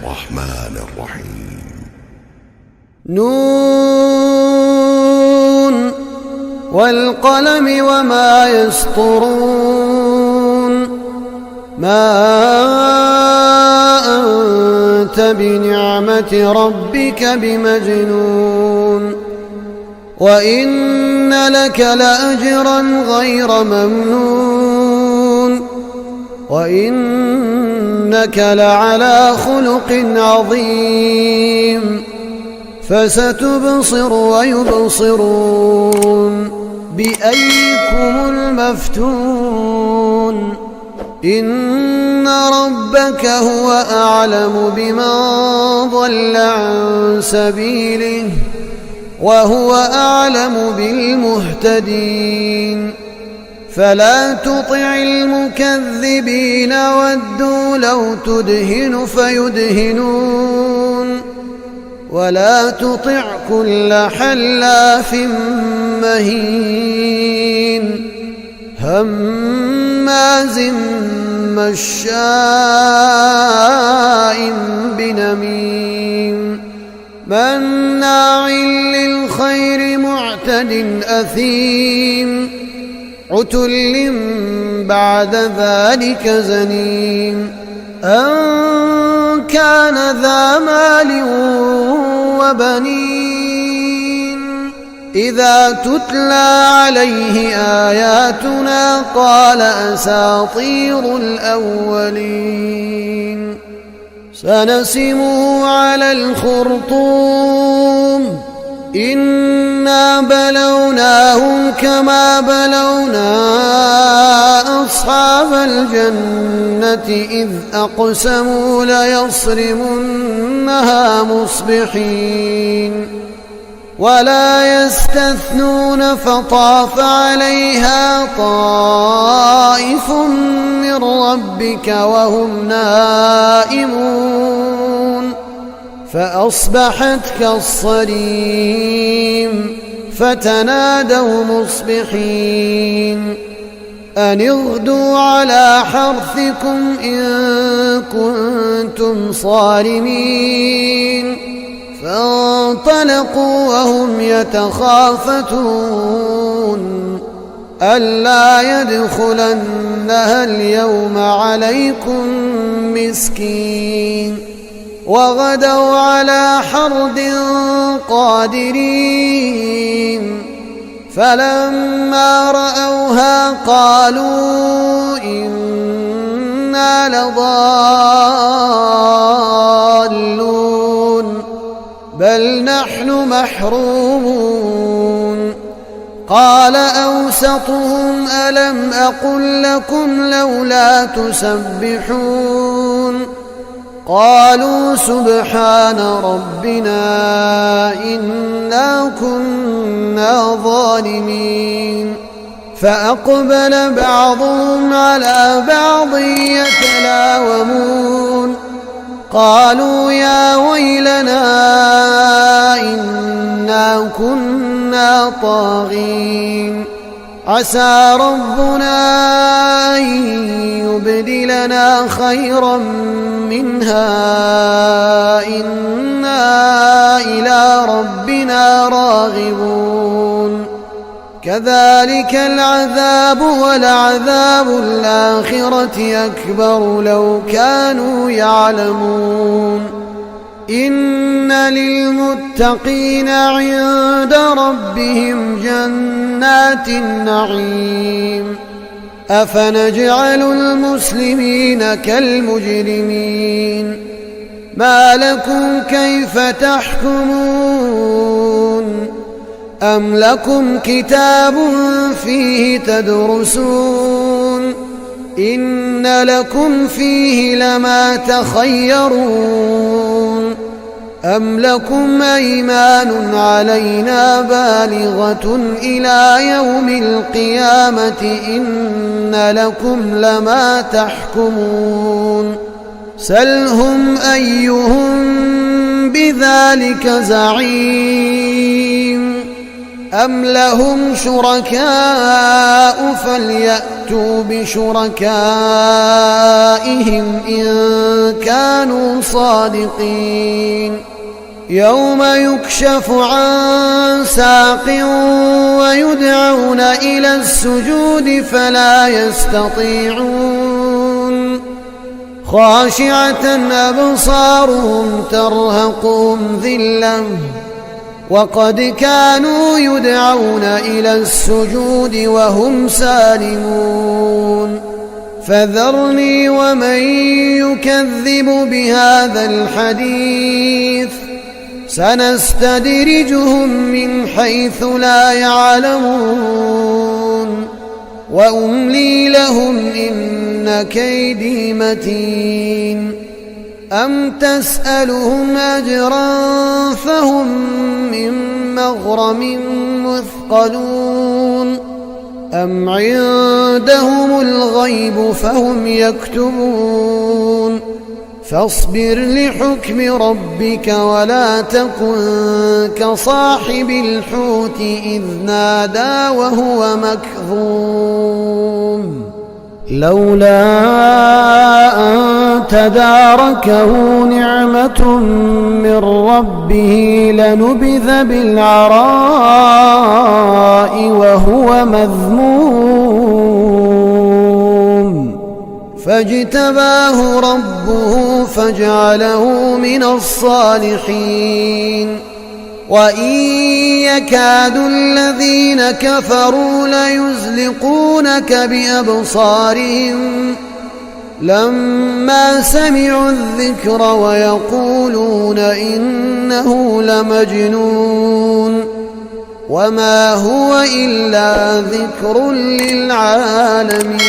الرحمن الرحيم. نون والقلم وما يسطرون ما أنت بنعمة ربك بمجنون وإن لك لأجرا غير ممنون وإنك لعلى خلق عظيم فستبصر ويبصرون بأيكم المفتون إن ربك هو أعلم بمن ضل عن سبيله وهو أعلم بالمهتدين فلا تطع المكذبين ودوا لو تدهن فيدهنون ولا تطع كل حلاف مهين هماز مشاء بنميم مناع للخير معتد أثيم عتل بعد ذلك زنيم أن كان ذا مال وبنين إذا تتلى عليه آياتنا قال أساطير الأولين سنسمه على الخرطوم إنا بلوناهم كما بلونا أصحاب الجنة إذ أقسموا ليصرمنها مصبحين ولا يستثنون فطاف عليها طائف من ربك وهم نائمون فأصبحت كالصريم فتنادوا مصبحين أن اغدوا على حرثكم إن كنتم صارمين فانطلقوا وهم يتخافتون ألا يدخلنها اليوم عليكم مسكين وغدوا على حرد قادرين فلما رأوها قالوا إنا لضالون بل نحن محرومون قال أوسطهم ألم أقل لكم لولا تسبحون قالوا سبحان ربنا إنا كنا ظالمين فأقبل بعضهم على بعض يتلاومون قالوا يا ويلنا إنا كنا طاغين عسى ربنا أن يبدلنا خيرا منها إنا إلى ربنا راغبون كذلك العذاب ولعذاب الآخرة أكبر لو كانوا يعلمون إن للمتقين عند ربهم جنات النعيم أفنجعل المسلمين كالمجرمين ما لكم كيف تحكمون أم لكم كتاب فيه تدرسون إن لكم فيه لما تخيرون أم لكم أيمان علينا بالغة إلى يوم القيامة إن لكم لما تحكمون سلهم أيهم بذلك زعيم أم لهم شركاء فليأتوا بشركائهم إن كانوا صادقين يوم يكشف عن ساق ويدعون إلى السجود فلا يستطيعون خاشعة أبصارهم ترهقهم ذلة وقد كانوا يدعون إلى السجود وهم سالمون فذرني ومن يكذب بهذا الحديث سنستدرجهم من حيث لا يعلمون وأملي لهم إن كيدي متين أم تسألهم أجرا فهم من مغرم مثقلون أم عندهم الغيب فهم يكتبون فاصبر لحكم ربك ولا تكن كصاحب الحوت إذ نادى وهو مكظوم لولا أن تداركه نعمة من ربه لنبذ بالعراء وهو مذموم فاجتباه ربه فجعله من الصالحين وإن يكاد الذين كفروا ليزلقونك بأبصارهم لما سمعوا الذكر ويقولون إنه لمجنون وما هو إلا ذكر للعالمين.